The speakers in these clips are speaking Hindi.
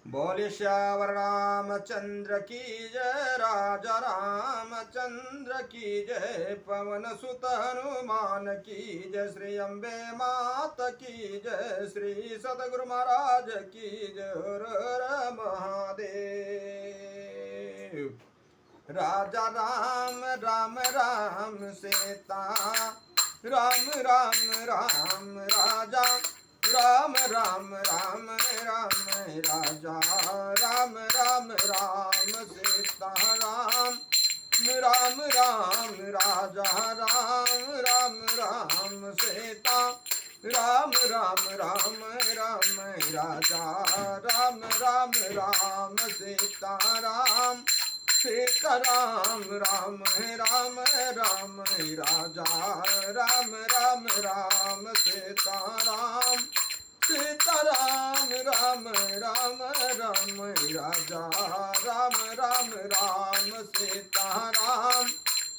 बोले श्यावर रामचंद्र की जय, राजा रामचंद्र की जय, पवन सुत हनुमान की जय, श्री अम्बे मात की जय, श्री सदगुरु महाराज की जय। हर हर महादेव। राजा राम राम राम सीता, राम राम राम राजा, राम राम राम राम राजा, राम राम राम सीता राम, राम राम राजा, राम राम राम सीता, राम राम राम राम राजा, राम राम राम सीता राम, सीताराम राम राम राम राजा, राम राम राम सीताराम, सीताराम राम राम राम राजा, राम राम राम सीताराम,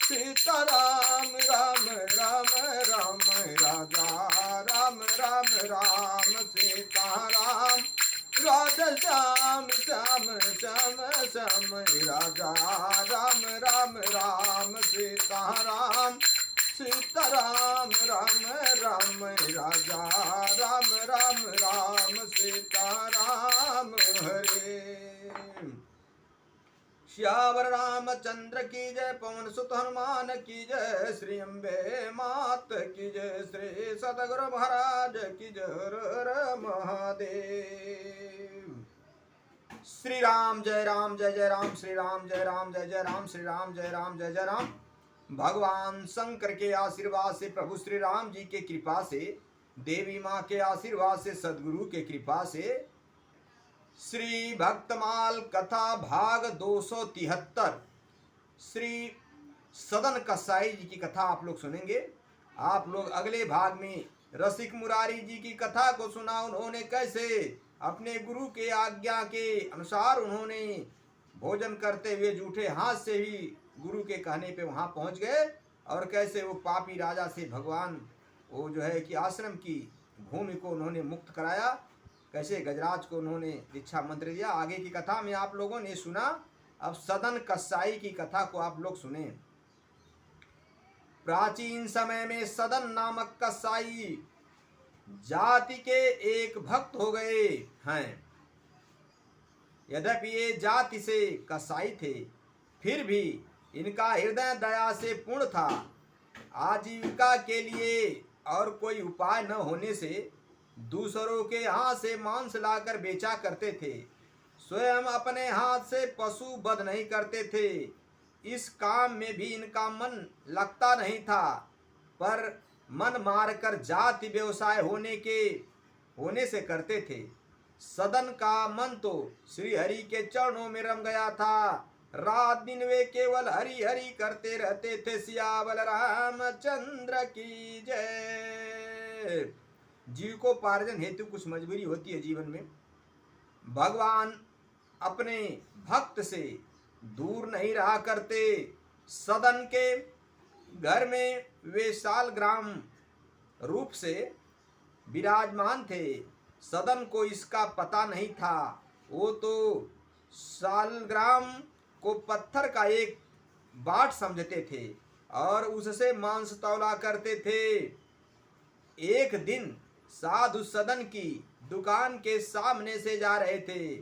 सीताराम राम राम राम राजा, राम राम राम सीताराम, राधा श्याम श्याम श्याम श्याम राजा, राम राम राम सीताराम, सीताराम राम राम राजा, राम राम राम सीताराम। हरे श्यावर रामचंद्र की जय, पवन सुत हनुमान की जय, श्री अम्बे मात की जय, श्री सदगुरु महाराज की जय। हर हर महादेव। श्री राम जय राम जय जय राम, श्री राम जय राम जय जय राम, श्री राम जय राम जय जय राम। भगवान शंकर के आशीर्वाद से, प्रभु श्री राम जी के कृपा से, देवी माँ के आशीर्वाद से, सदगुरु के कृपा से, श्री भक्तमाल कथा भाग 273 श्री सदन कसाई जी की कथा आप लोग सुनेंगे। आप लोग अगले भाग में रसिक मुरारी जी की कथा को सुना। उन्होंने कैसे अपने गुरु के आज्ञा के अनुसार उन्होंने भोजन करते हुए जूठे हाथ से ही गुरु के कहने पे वहां पहुंच गए, और कैसे वो पापी राजा से भगवान वो जो है कि आश्रम की भूमि को उन्होंने मुक्त कराया, कैसे गजराज को उन्होंने दीक्षा मंत्र दिया। आगे की कथा में आप लोगों ने सुना। अब सदन कसाई की कथा को आप लोग सुने। प्राचीन समय में सदन नामक कसाई जाति के एक भक्त हो गए हैं। यद्यपि ये जाति से कसाई थे, फिर भी इनका हृदय दया से पूर्ण था। आजीविका के लिए और कोई उपाय न होने से दूसरों के हाथ से मांस लाकर बेचा करते थे। स्वयं अपने हाथ से पशु वध नहीं करते थे। इस काम में भी इनका मन लगता नहीं था, पर मन मारकर जाति व्यवसाय होने से करते थे। सदन का मन तो श्री हरि के चरणों में रम गया था। रात दिन वे केवल हरि हरि करते रहते थे। सियावल रामचंद्र की जय। जीव को पार्जन हेतु कुछ मजबूरी होती है जीवन में। भगवान अपने भक्त से दूर नहीं रहा करते। सदन के घर में वे सालग्राम रूप से विराजमान थे। सदन को इसका पता नहीं था। वो तो सालग्राम को पत्थर का एक बाट समझते थे और उससे मांस तौला करते थे। एक दिन साधु सदन की दुकान के सामने से जा रहे थे।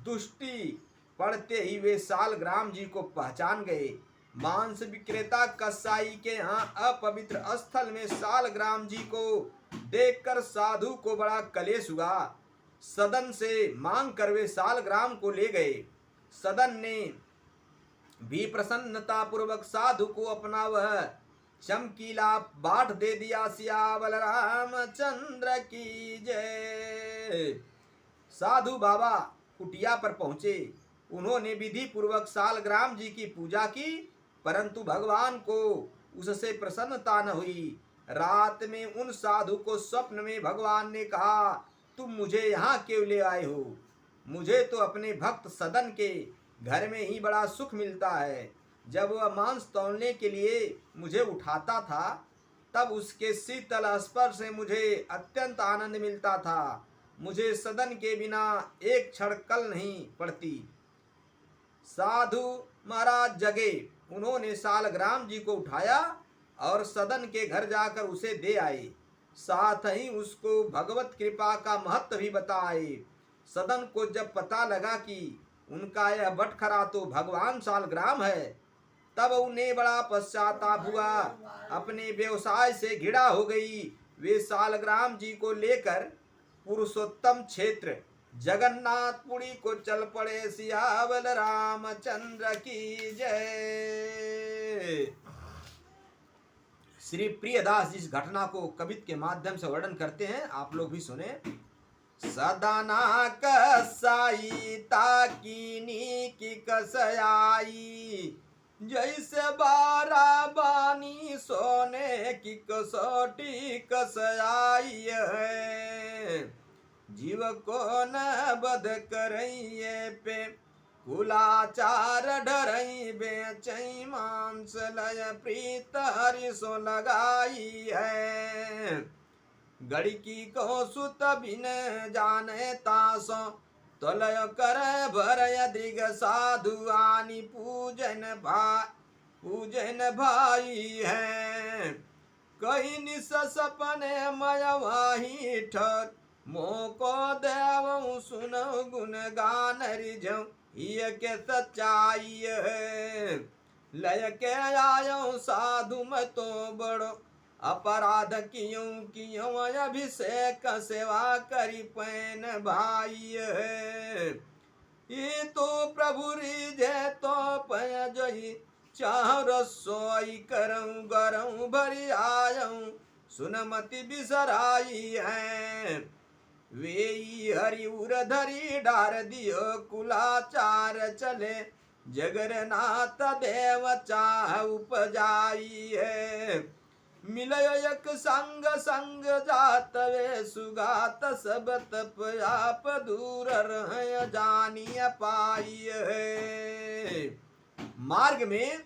दृष्टि पड़ते ही वे सालग्राम जी को पहचान गए। मांस विक्रेता कसाई के यहाँ अपवित्र स्थल में सालग्राम जी को देखकर साधु को बड़ा कलेश हुआ। सदन से मांग कर वे सालग्राम को ले गए। सदन ने भी प्रसन्नता पूर्वक साधु को अपना वह चमकीला बाट दे दिया। सियावल रामचंद्र की जय। साधु बाबा कुटिया पर पहुंचे। उन्होंने विधि पूर्वक सालग्राम जी की पूजा की, परंतु भगवान को उससे प्रसन्नता न हुई। रात में उन साधु को स्वप्न में भगवान ने कहा, तुम मुझे यहाँ क्यों ले आए हो? मुझे तो अपने भक्त सदन के घर में ही बड़ा सुख मिलता है। जब वह मांस तौलने के लिए मुझे उठाता था, तब उसके शीतल स्पर्श से मुझे अत्यंत आनंद मिलता था। मुझे सदन के बिना एक क्षण कल नहीं पड़ती। साधु महाराज जगे, उन्होंने सालग्राम जी को उठाया और सदन के घर जाकर उसे दे आए, साथ ही उसको भगवत कृपा का महत्व भी बताए। सदन को जब पता लगा कि उनका यह बटखरा तो भगवान सालग्राम है, तब उन्हें बड़ा पश्चाताप हुआ, अपने व्यवसाय से घृणा हो गई। वे सालग्राम जी को लेकर पुरुषोत्तम क्षेत्र जगन्नाथपुरी को चल पड़े। सियावल रामचंद्र की जय। श्री प्रियदास इस घटना को कवित के माध्यम से वर्णन करते हैं, आप लोग भी सुने। सदना कसाई ताकीनी की कसयाई, जैसे बारा बानी सोने की कसौटी कसयाई है। जीव को न बध करइए पे कुलाचार डरई, बेचई मांस लय प्रीत हरि सो लगाई है। गड़की को सुत बिन जाने तासो, तलय कर भरय दृग साधु आनी पूजन भाई है। कही निस सपने मय वाही ठर, मोको देव सुनो गुण गान रिझ ये के सच्चाई है। लय के आयो साधु मैं तो बड़ो, अपराध कियों अभिषेक सेवा करी पैन भाई है। ये तो प्रभु रिझे तो पय जही, चाह रसोई करऊं गरऊं भरी आयऊं, सुनमति बिसराई है। वे हरि उर धरी डार दियो, कुलाचार चले जगन्नाथ देव चाह उपजाई है। मिलय एक संग संग जात वे सुगात, सब तप आप दूर रह जानिय पाई है। मार्ग में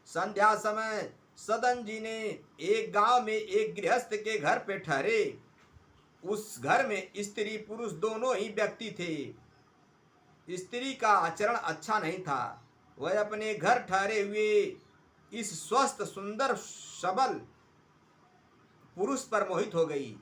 संध्या समय सदन जी ने एक गांव में एक गृहस्थ के घर पे ठहरे। उस घर में स्त्री पुरुष दोनों ही व्यक्ति थे। स्त्री का आचरण अच्छा नहीं था। वह अपने घर ठहरे हुए इस स्वस्थ सुंदर सबल पुरुष पर मोहित हो गई।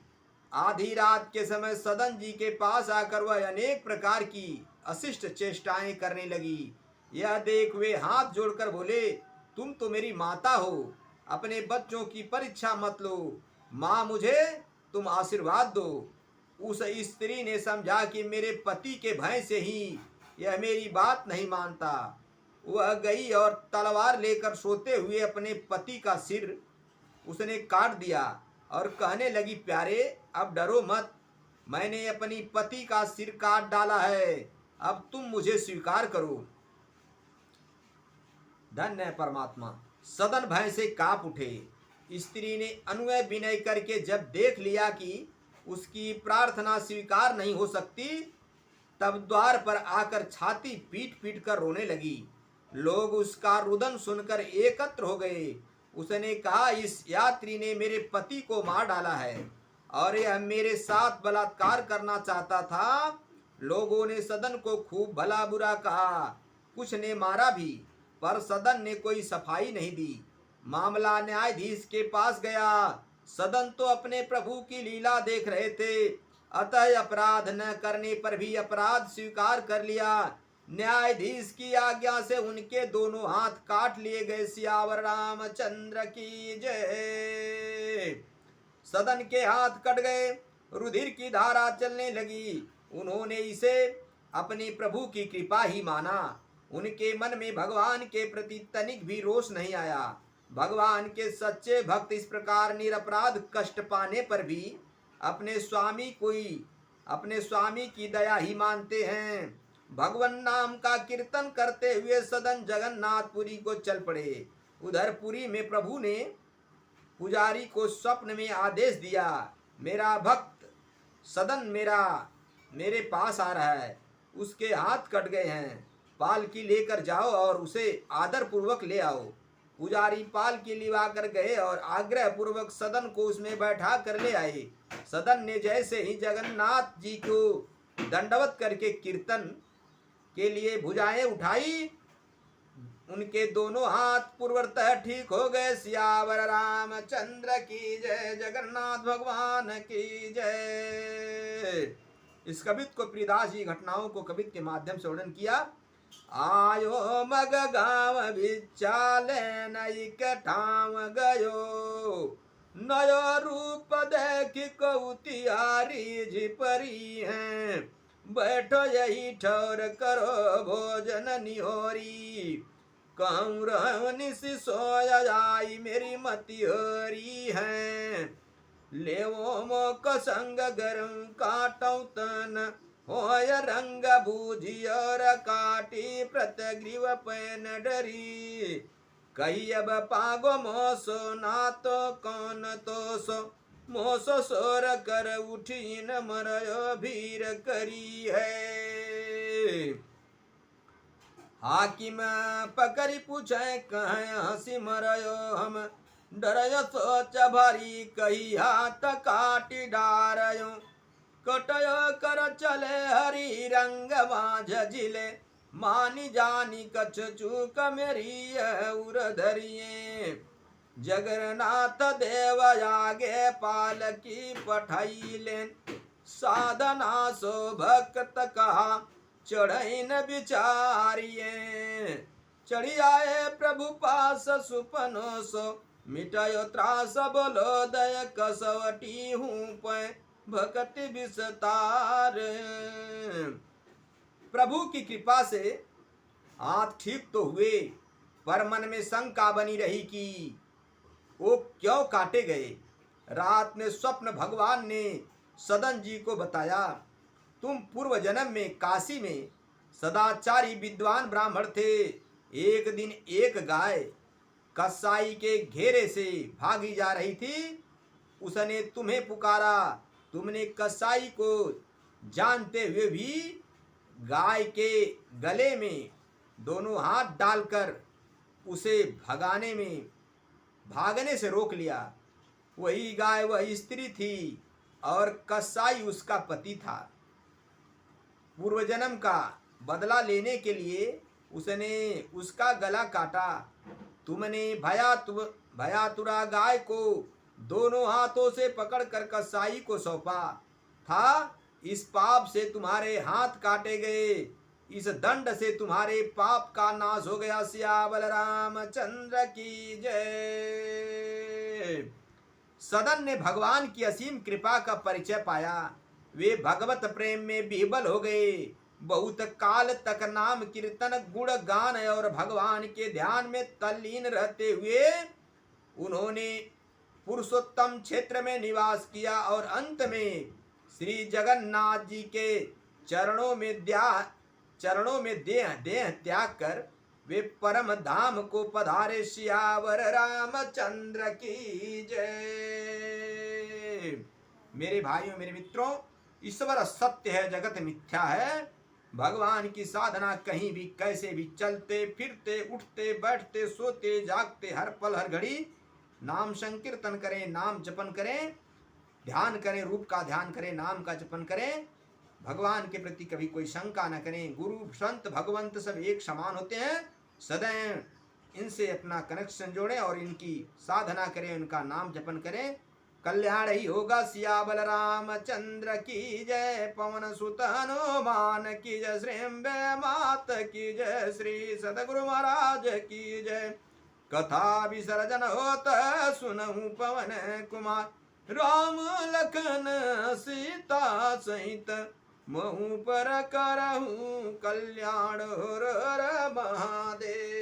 आधी रात के समय सदन जी के पास आकर वह अनेक प्रकार की अशिष्ट चेष्टाएं करने लगी। यह देख वे हाथ जोड़कर बोले, तुम तो मेरी माता हो, अपने बच्चों की परीक्षा मत लो, माँ मुझे तुम आशीर्वाद दो। उस स्त्री ने समझा कि मेरे पति के भय से ही यह मेरी बात नहीं मानता। वह गई और तलवार लेकर सोते हुए अपने पति का सिर उसने काट दिया और कहने लगी, प्यारे अब डरो मत, मैंने अपनी पति का सिर काट डाला है, अब तुम मुझे स्वीकार करो। धन्य है परमात्मा। सदन भय से कांप उठे। स्त्री ने अनुनय विनय करके जब देख लिया कि उसकी प्रार्थना स्वीकार नहीं हो सकती, तब द्वार पर आकर छाती पीट पीट कर रोने लगी। लोग उसका रुदन सुनकर एकत्र हो गए। उसने कहा, इस यात्री ने मेरे पति को मार डाला है और यह मेरे साथ बलात्कार करना चाहता था। लोगों ने सदन को खूब भला बुरा कहा, कुछ ने मारा भी, पर सदन ने कोई सफाई नहीं दी। मामला न्यायाधीश के पास गया। सदन तो अपने प्रभु की लीला देख रहे थे, अतः अपराध न करने पर भी अपराध स्वीकार कर लिया। न्यायाधीश की आज्ञा से उनके दोनों हाथ काट लिए गए। सियावर रामचंद्र की जय। सदन के हाथ कट गए, रुधिर की धारा चलने लगी। उन्होंने इसे अपने प्रभु की कृपा ही माना। उनके मन में भगवान के प्रति तनिक भी रोष नहीं आया। भगवान के सच्चे भक्त इस प्रकार निरपराध कष्ट पाने पर भी अपने स्वामी की दया ही मानते हैं। भगवान नाम का कीर्तन करते हुए सदन जगन्नाथपुरी को चल पड़े। उधर पुरी में प्रभु ने पुजारी को स्वप्न में आदेश दिया, मेरा भक्त सदन मेरे पास आ रहा है, उसके हाथ कट गए हैं, पालकी लेकर जाओ और उसे आदर पूर्वक ले आओ। पुजारी पाल की लिवा कर गए और आग्रह पूर्वक सदन को उसमें बैठा कर ले आए। सदन ने जैसे ही जगन्नाथ जी को दंडवत करके कीर्तन के लिए भुजाएं उठाई, उनके दोनों हाथ पूर्वतः ठीक हो गए। सियावर रामचंद्र की जय, जगन्नाथ भगवान की जय। इस कवित को प्रियदास जी घटनाओं को कवित के माध्यम से वर्णन किया। आयो मग गाँव विचाले नईक ठाम गयो, नयो रूप देख कौतियारी झिपरी है, बैठो यही ठौर करो भोजन निहोरी, कहूँ रहनिस सोया जाई मेरी मति होरी है, लेवो मोक संग गरम काटौ तन, होय रंग बूझी और काटी प्रतिग्रीव पैन डरी, कही अब पागो मोसो ना तो कौन तो सो, मोसो सोर कर उठी न मरयो भीर करी है। हाकिम पकड़ी पूछे कहे हंसी मरयो हम, डरयो सोच भरी कही हाथ काटी डारयो, कटयो कर चले हरी रंग माझ जिले, मानी जानी कछ चूक मेरी उर धरिये, जगन्नाथ देव आगे पालकी पठाई लेन, साधना सो भक्त कहा चढ़ैन विचारिये, चढ़ी आए प्रभु पास सुपनो सो, मिटायो त्रास बोलो दय कसवटी हूँ पै भक्ति विस्तार। प्रभु की कृपा से हाथ ठीक तो हुए, पर मन में शंका बनी रही कि वो क्यों काटे गए। रात में स्वप्न भगवान ने सदन जी को बताया, तुम पूर्व जन्म में काशी में सदाचारी विद्वान ब्राह्मण थे। एक दिन एक गाय कसाई के घेरे से भागी जा रही थी, उसने तुम्हें पुकारा, तुमने कसाई को जानते हुए भी गाय के गले में दोनों हाथ डालकर उसे भागने से रोक लिया। वही गाय वही स्त्री थी और कसाई उसका पति था। पूर्व जन्म का बदला लेने के लिए उसने उसका गला काटा। तुमने भयातुरा गाय को दोनों हाथों से पकड़कर कसाई को सौंपा था। इस पाप से तुम्हारे हाथ काटे गए, इस दंड से तुम्हारे पाप का नाश हो गया। सियावर रामचंद्र की जय। सदन ने भगवान की असीम कृपा का परिचय पाया। वे भगवत प्रेम में विह्वल हो गए। बहुत काल तक नाम कीर्तन गुण गान और भगवान के ध्यान में तल्लीन रहते हुए उन्होंने पुरुषोत्तम क्षेत्र में निवास किया और अंत में श्री जगन्नाथ जी के चरणों में देह त्याग कर वे परम धाम को पधारे। सियावर रामचंद्र की जय। मेरे भाइयों मेरे मित्रों, ईश्वर सत्य है, जगत मिथ्या है। भगवान की साधना कहीं भी कैसे भी चलते फिरते उठते बैठते सोते जागते हर पल हर घड़ी नाम संकीर्तन करें, नाम जपन करें, ध्यान करें, रूप का ध्यान करें, नाम का जपन करें। भगवान के प्रति कभी कोई शंका न करें। गुरु संत भगवंत सब एक समान होते हैं। सदैव इनसे अपना कनेक्शन जोड़ें और इनकी साधना करें, उनका नाम जपन करें, कल्याण ही होगा। सियावर रामचंद्र की जय। पवन सुत हनुमान की जय। श्री मात की जय। श्री सतगुरु महाराज की जय। कथा विसर्जन होत सुनहु पवन कुमार, राम लखन सीता सहित महु पर करहु कल्याण हर महादेव।